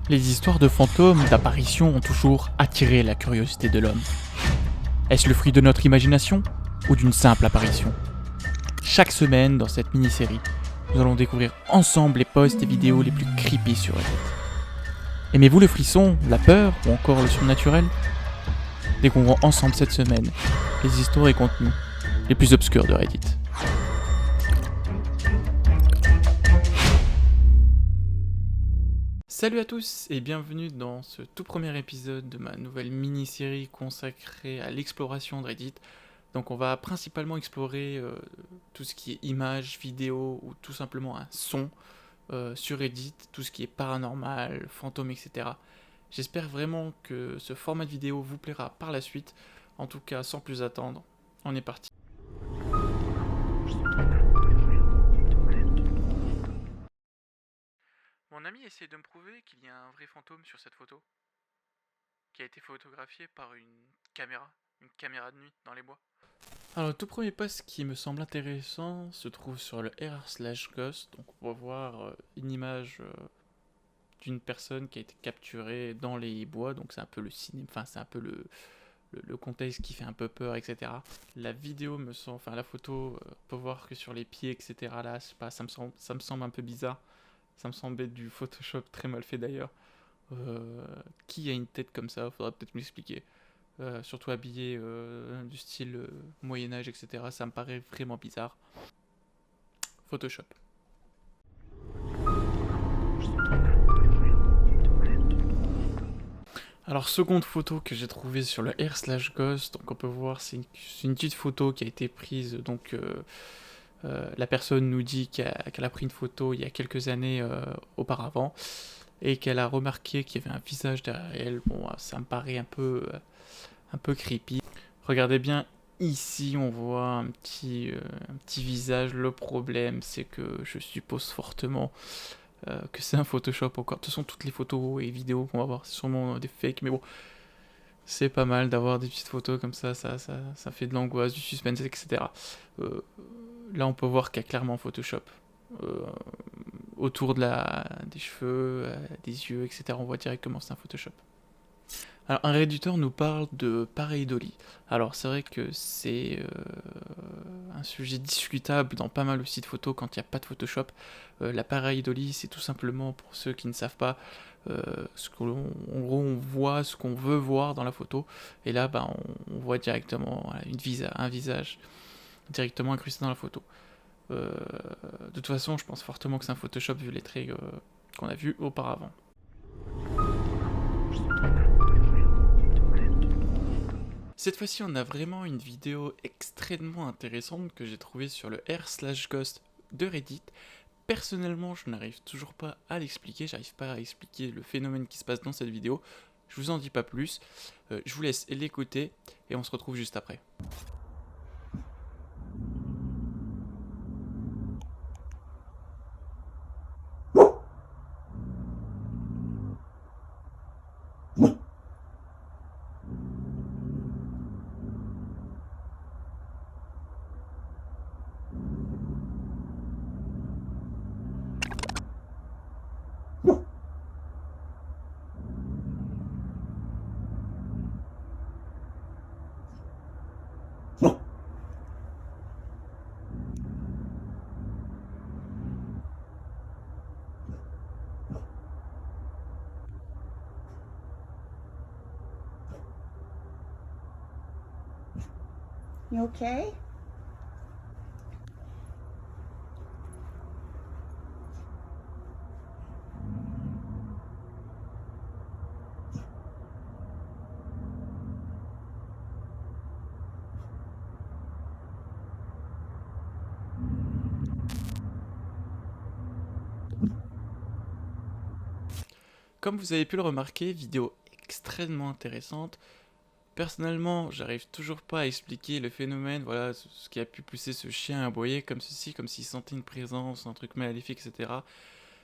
Les histoires de fantômes, d'apparitions ont toujours attiré la curiosité de l'homme. Est-ce le fruit de notre imagination ou d'une simple apparition? Chaque semaine, dans cette mini-série, nous allons découvrir ensemble les posts et vidéos les plus creepy sur Reddit. Aimez-vous le frisson, la peur ou encore le surnaturel? Découvrons ensemble cette semaine les histoires et contenus les plus obscurs de Reddit. Salut à tous et bienvenue dans ce tout premier épisode de ma nouvelle mini-série consacrée à l'exploration de Reddit. Donc on va principalement explorer tout ce qui est images, vidéos ou tout simplement un son sur Reddit, tout ce qui est paranormal, fantômes, etc. J'espère vraiment que ce format de vidéo vous plaira par la suite. En tout cas, sans plus attendre, on est parti. Mon ami essaie de me prouver qu'il y a un vrai fantôme sur cette photo, qui a été photographiée par une caméra de nuit dans les bois. Alors le tout premier post qui me semble intéressant se trouve sur le r/ghost, donc on va voir une image d'une personne qui a été capturée dans les bois, donc c'est un peu le cinéma, enfin c'est un peu le contexte qui fait un peu peur, etc. La vidéo me semble, enfin la photo, on peut voir que sur les pieds, etc. Là, je sais pas, ça me semble un peu bizarre. Ça me semble être du Photoshop très mal fait d'ailleurs. Qui a une tête comme ça? Faudra peut-être m'expliquer. Surtout habillé du style Moyen-Âge, etc. Ça me paraît vraiment bizarre. Photoshop. Alors, seconde photo que j'ai trouvée sur le r/ghost, donc on peut voir, c'est une petite photo qui a été prise, donc la personne nous dit qu'elle a pris une photo il y a quelques années auparavant, et qu'elle a remarqué qu'il y avait un visage derrière elle. Bon, ça me paraît un peu creepy. Regardez bien, ici on voit un petit visage. Le problème, c'est que je suppose fortement que c'est un Photoshop encore. De toute façon, toutes les photos et vidéos qu'on va voir, c'est sûrement des fakes, mais bon, c'est pas mal d'avoir des petites photos comme ça fait de l'angoisse, du suspense, etc. Là, on peut voir qu'il y a clairement Photoshop. Autour des cheveux, des yeux, etc. On voit directement que c'est un Photoshop. Alors, un Redditor nous parle de pareidolie. Alors, c'est vrai que c'est un sujet discutable dans pas mal aussi de photos quand il n'y a pas de Photoshop. La pareidolie, c'est tout simplement, pour ceux qui ne savent pas, en gros, on voit ce qu'on veut voir dans la photo, et là, on voit directement un visage directement incrusté dans la photo. De toute façon, je pense fortement que c'est un Photoshop vu les traits qu'on a vus auparavant. Cette fois-ci, on a vraiment une vidéo extrêmement intéressante que j'ai trouvée sur le r/ghost de Reddit. Personnellement, je n'arrive toujours pas à l'expliquer, j'arrive pas à expliquer le phénomène qui se passe dans cette vidéo. Je vous en dis pas plus, je vous laisse l'écouter et on se retrouve juste après. You okay? Comme vous avez pu le remarquer, vidéo extrêmement intéressante. Personnellement, j'arrive toujours pas à expliquer le phénomène, voilà, ce qui a pu pousser ce chien à aboyer comme ceci, comme s'il sentait une présence, un truc maléfique, etc.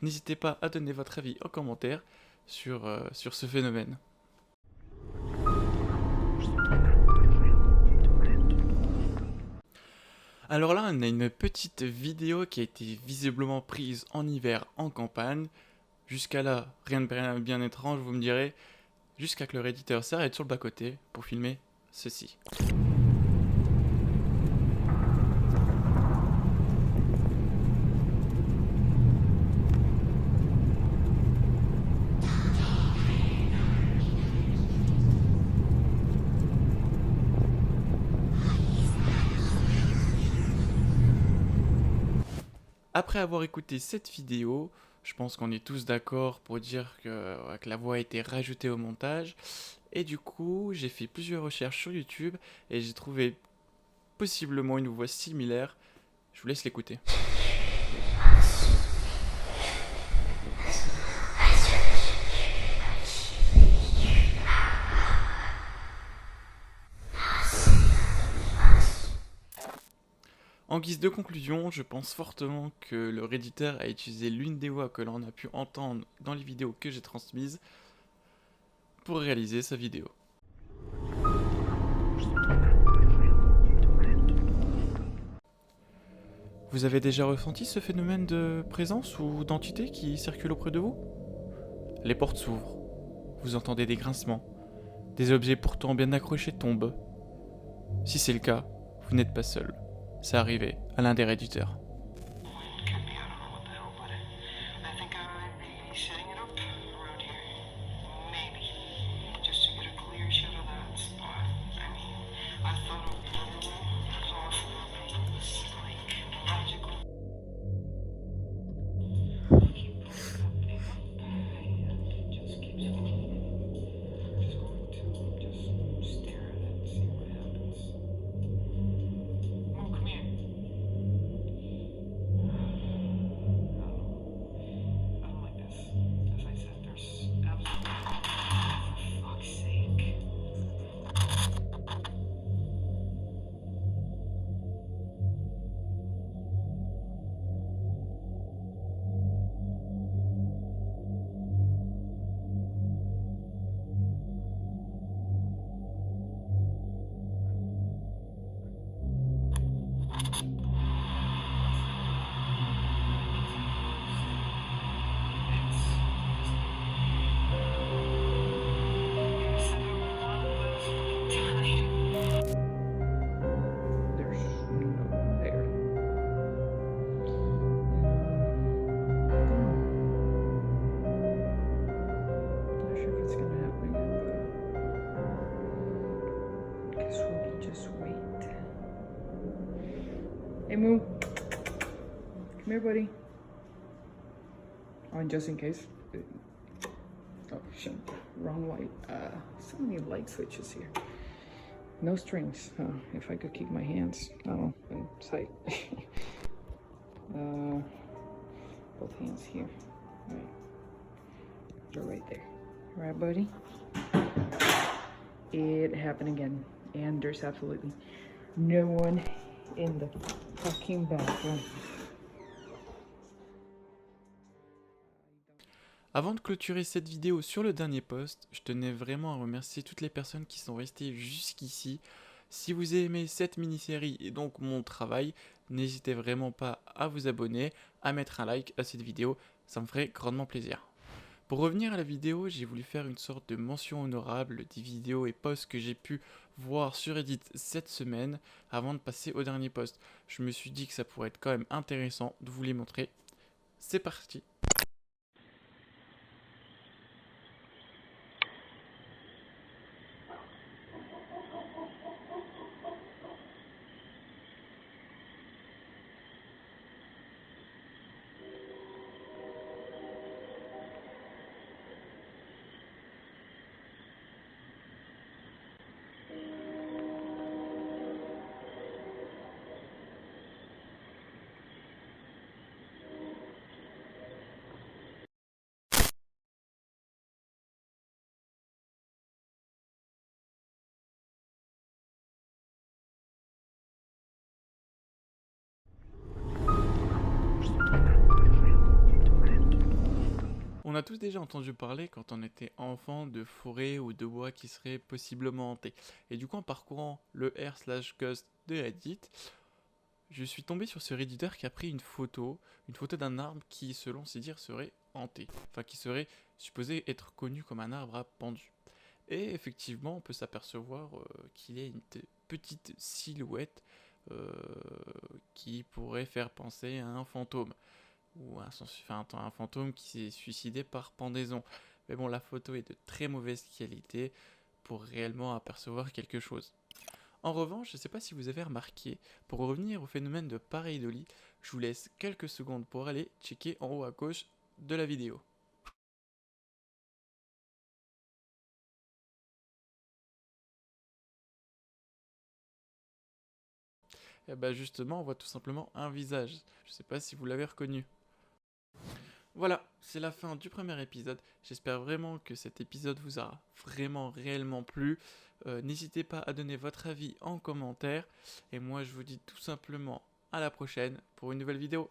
N'hésitez pas à donner votre avis en commentaire sur ce phénomène. Alors là, on a une petite vidéo qui a été visiblement prise en hiver en campagne. Jusqu'à là, rien de bien étrange, vous me direz, jusqu'à que le Redditeur s'arrête sur le bas-côté pour filmer ceci. Après avoir écouté cette vidéo, je pense qu'on est tous d'accord pour dire que la voix a été rajoutée au montage. Et du coup, j'ai fait plusieurs recherches sur YouTube et j'ai trouvé possiblement une voix similaire. Je vous laisse l'écouter. En guise de conclusion, je pense fortement que le Redditeur a utilisé l'une des voix que l'on a pu entendre dans les vidéos que j'ai transmises pour réaliser sa vidéo. Vous avez déjà ressenti ce phénomène de présence ou d'entité qui circule auprès de vous? Les portes s'ouvrent, vous entendez des grincements, des objets pourtant bien accrochés tombent. Si c'est le cas, vous n'êtes pas seul. C'est arrivé à l'un des Redditeurs. Hey, Moo. Come here, buddy. Oh, and just in case. Oh, shit. Wrong light. So many light switches here. No strings. If I could keep my hands, in sight. Both hands here. All right. They're right there. All right, buddy? It happened again. And there's absolutely no one in the fucking bathroom. Avant de clôturer cette vidéo sur le dernier post, je tenais vraiment à remercier toutes les personnes qui sont restées jusqu'ici. Si vous aimez cette mini-série et donc mon travail, n'hésitez vraiment pas à vous abonner, à mettre un like à cette vidéo, ça me ferait grandement plaisir. Pour revenir à la vidéo, j'ai voulu faire une sorte de mention honorable des vidéos et posts que j'ai pu voir sur Reddit cette semaine avant de passer au dernier post. Je me suis dit que ça pourrait être quand même intéressant de vous les montrer. C'est parti! On a tous déjà entendu parler quand on était enfant de forêts ou de bois qui seraient possiblement hantés. Et du coup, en parcourant le r/ghost de Reddit, je suis tombé sur ce Redditeur qui a pris une photo d'un arbre qui, selon ses dires, serait hanté, enfin qui serait supposé être connu comme un arbre à pendu. Et effectivement, on peut s'apercevoir qu'il y a une petite silhouette qui pourrait faire penser à un fantôme, ou un fantôme qui s'est suicidé par pendaison. Mais bon, la photo est de très mauvaise qualité pour réellement apercevoir quelque chose. En revanche, je ne sais pas si vous avez remarqué, pour revenir au phénomène de pareidolie, je vous laisse quelques secondes pour aller checker en haut à gauche de la vidéo. Et bah justement, on voit tout simplement un visage. Je ne sais pas si vous l'avez reconnu. Voilà, c'est la fin du premier épisode. J'espère vraiment que cet épisode vous a vraiment réellement plu. N'hésitez pas à donner votre avis en commentaire. Et moi, je vous dis tout simplement à la prochaine pour une nouvelle vidéo.